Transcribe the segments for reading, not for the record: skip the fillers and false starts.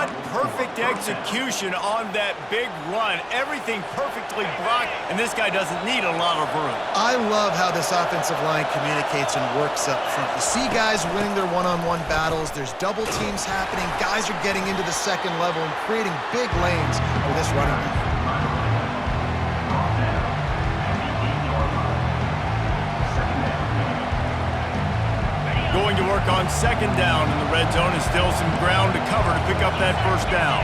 What perfect execution on that big run. Everything perfectly blocked, and this guy doesn't need a lot of room. I love how this offensive line communicates and works up front. You see guys winning their one-on-one battles. There's double teams happening. Guys are getting into the second level and creating big lanes for this running back. Going to work on second down in the red zone, and still some ground to cover to pick up that first down.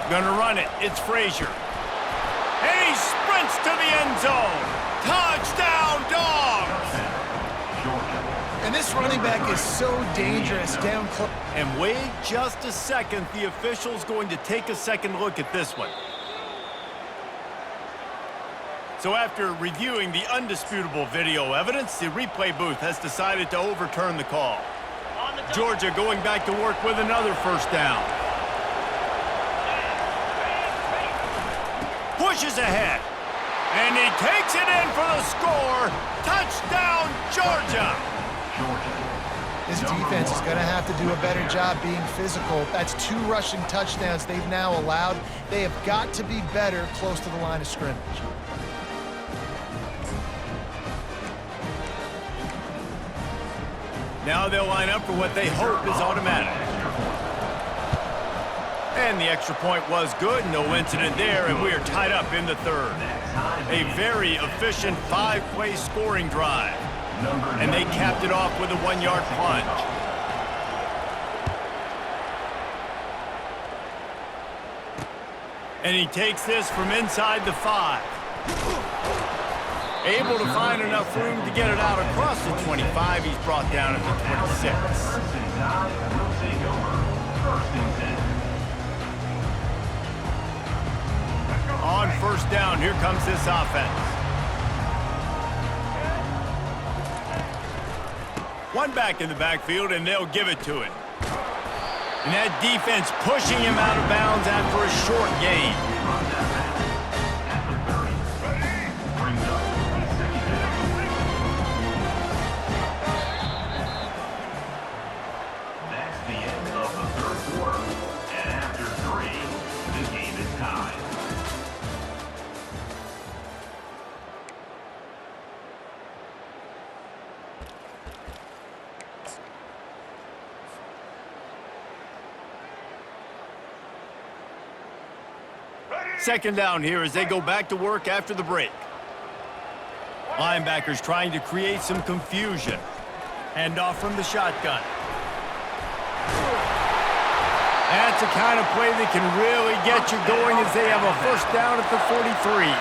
Gonna run it. It's Frazier. And he sprints to the end zone. Touchdown, Dogs! And this running back is so dangerous down close. And wait just a second. The official's going to take a second look at this one. So after reviewing the undisputable video evidence, the replay booth has decided to overturn the call. Georgia going back to work with another first down. Pushes ahead. And he takes it in for the score. Touchdown, Georgia! This defense is going to have to do a better job being physical. That's 2 rushing touchdowns they've now allowed. They have got to be better close to the line of scrimmage. Now they'll line up for what they hope is automatic. And the extra point was good. No incident there, and we are tied up in the third. A very efficient 5-play scoring drive. And they capped it off with a 1-yard plunge. And he takes this from inside the 5. Able to find enough room to get it out across the 25. He's brought down at the 26. On first down, here comes this offense. One back in the backfield, and they'll give it to him. And that defense pushing him out of bounds after a short gain. Second down here as they go back to work after the break. Linebackers trying to create some confusion. Hand off from the shotgun. That's the kind of play that can really get you going as they have a first down at the 43.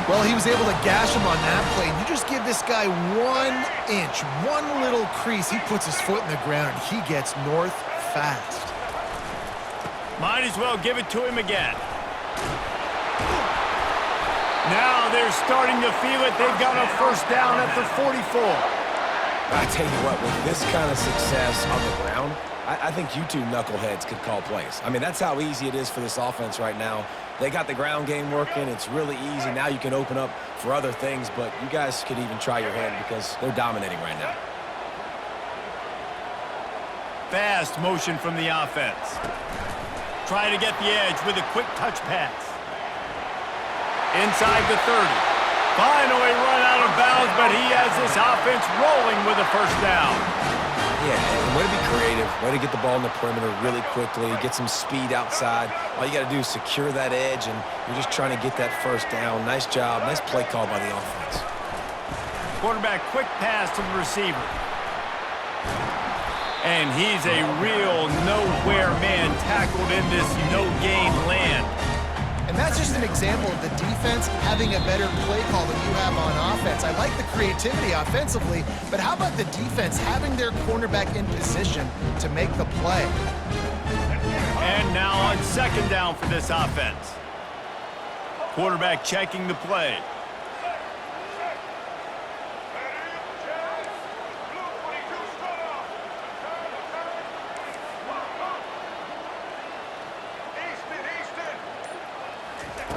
Well, he was able to gash him on that play. You just give this guy 1 inch, one little crease. He puts his foot in the ground, and he gets north fast. Might as well give it to him again. Now they're starting to feel it. They've got a first down at the 44. I tell you what, with this kind of success on the ground, I think you two knuckleheads could call plays. I mean, that's how easy it is for this offense right now. They got the ground game working. It's really easy. Now you can open up for other things, but you guys could even try your hand because they're dominating right now. Fast motion from the offense. Trying to get the edge with a quick touch pass. Inside the 30. Finally run out of bounds, but he has this offense rolling with a first down. Yeah, and way to be creative. Way to get the ball in the perimeter really quickly. Get some speed outside. All you got to do is secure that edge, and you're just trying to get that first down. Nice job. Nice play call by the offense. Quarterback quick pass to the receiver. And he's a real nowhere man tackled in this no-gain land. And that's just an example of the defense having a better play call than you have on offense. I like the creativity offensively, but how about the defense having their cornerback in position to make the play? And now on second down for this offense. Quarterback checking the play.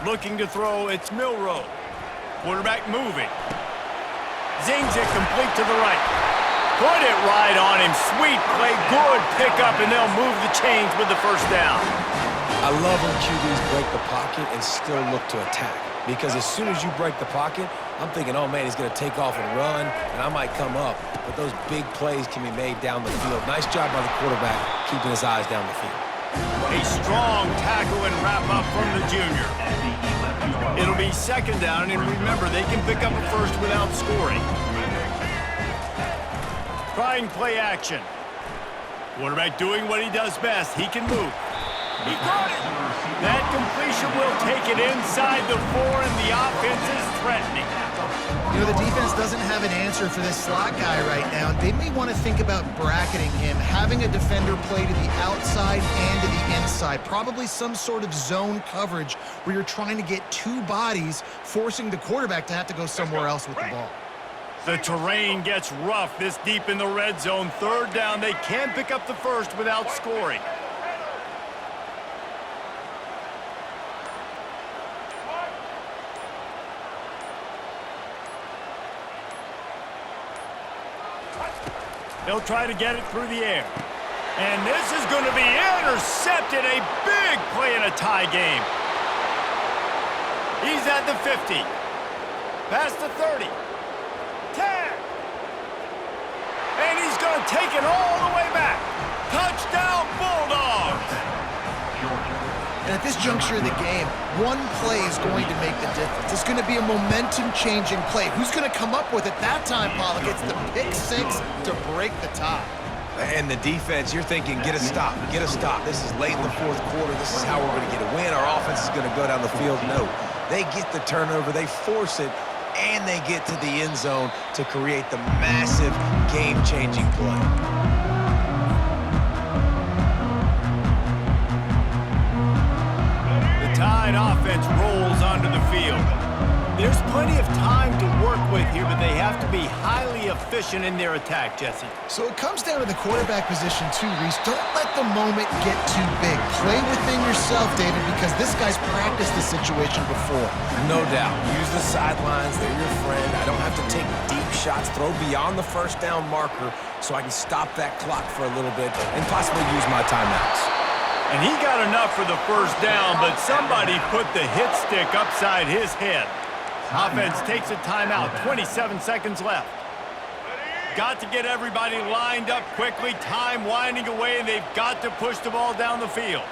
Looking to throw, it's Milroe. Quarterback moving. Zings it complete to the right. Put it right on him. Sweet play, good pickup, and they'll move the chains with the first down. I love when QBs break the pocket and still look to attack. Because as soon as you break the pocket, I'm thinking, oh, man, he's going to take off and run, and I might come up. But those big plays can be made down the field. Nice job by the quarterback keeping his eyes down the field. A strong tackle and wrap-up from the junior. It'll be second down, and remember, they can pick up a first without scoring. Trying play action. Quarterback doing what he does best. He can move. He got it. That completion will take it inside the 4, and the offense is threatening. You know, the defense doesn't have an answer for this slot guy right now. They may want to think about bracketing him, having a defender play to the outside and to the inside. Probably some sort of zone coverage where you're trying to get two bodies, forcing the quarterback to have to go somewhere else with the ball. The terrain gets rough this deep in the red zone. Third down, they can pick up the first without scoring. They'll try to get it through the air. And this is going to be intercepted. A big play in a tie game. He's at the 50. Past the 30. 10. And he's going to take it all the way back. Touchdown, Bulldogs. And at this juncture of the game, one play is going to make the difference. It's going to be a momentum-changing play. Who's going to come up with it that time, Pollock? It's the pick six to break the tie. And the defense, you're thinking, get a stop, get a stop. This is late in the fourth quarter. This is how we're going to get a win. Our offense is going to go down the field. No, they get the turnover, they force it, and they get to the end zone to create the massive game-changing play. Tide offense rolls onto the field. There's plenty of time to work with here, but they have to be highly efficient in their attack, Jesse. So it comes down to the quarterback position too, Reese. Don't let the moment get too big. Play within yourself, David, because this guy's practiced this situation before. No doubt. Use the sidelines. They're your friend. I don't have to take deep shots. Throw beyond the first down marker so I can stop that clock for a little bit and possibly use my timeouts. And he got enough for the first down, but somebody put the hit stick upside his head. Offense takes a timeout, 27 seconds left. Got to get everybody lined up quickly, time winding away, and they've got to push the ball down the field.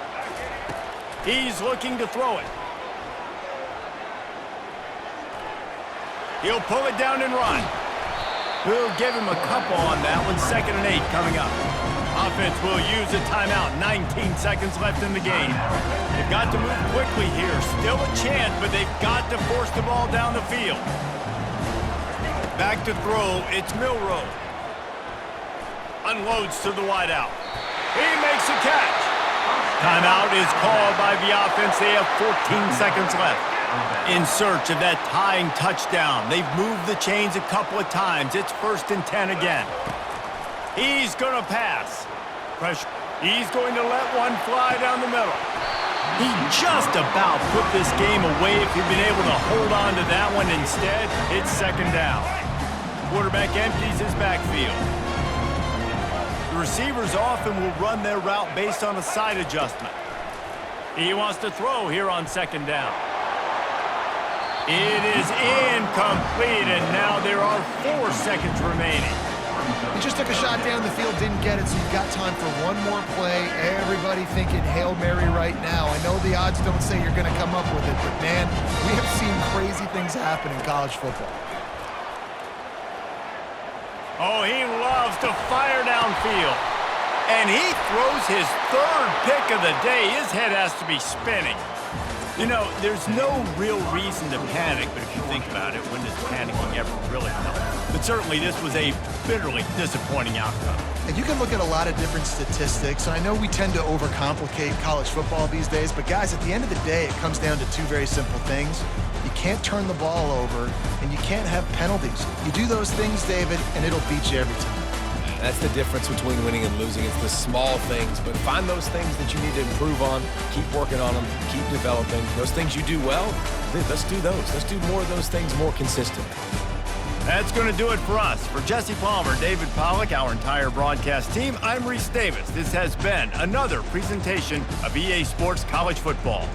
He's looking to throw it. He'll pull it down and run. We'll give him a couple on that one, 2nd and 8 coming up. Offense will use a timeout. 19 seconds left in the game. They've got to move quickly here. Still a chance, but they've got to force the ball down the field. Back to throw. It's Milroe. Unloads to the wideout. He makes a catch. Timeout is called by the offense. They have 14 seconds left. In search of that tying touchdown. They've moved the chains a couple of times. It's 1st and 10 again. He's going to pass. Pressure. He's going to let one fly down the middle. He just about put this game away if he'd been able to hold on to that one instead. It's 2nd down. Quarterback empties his backfield. The receivers often will run their route based on a side adjustment. He wants to throw here on 2nd down. It is incomplete, and now there are 4 seconds remaining. He just took a shot down the field, didn't get it, so you've got time for one more play. Everybody thinking Hail Mary right now. I know the odds don't say you're going to come up with it, but, man, we have seen crazy things happen in college football. Oh, he loves to fire downfield. And he throws his 3rd pick of the day. His head has to be spinning. You know, there's no real reason to panic, but if you think about it, when does panicking ever really help? But certainly this was a bitterly disappointing outcome. And you can look at a lot of different statistics. I know we tend to overcomplicate college football these days, but guys, at the end of the day, it comes down to 2 very simple things. You can't turn the ball over, and you can't have penalties. You do those things, David, and it'll beat you every time. That's the difference between winning and losing. It's the small things, but find those things that you need to improve on, keep working on them, keep developing. Those things you do well, let's do those. Let's do more of those things more consistently. That's going to do it for us. For Jesse Palmer, David Pollack, our entire broadcast team, I'm Reese Davis. This has been another presentation of EA Sports College Football.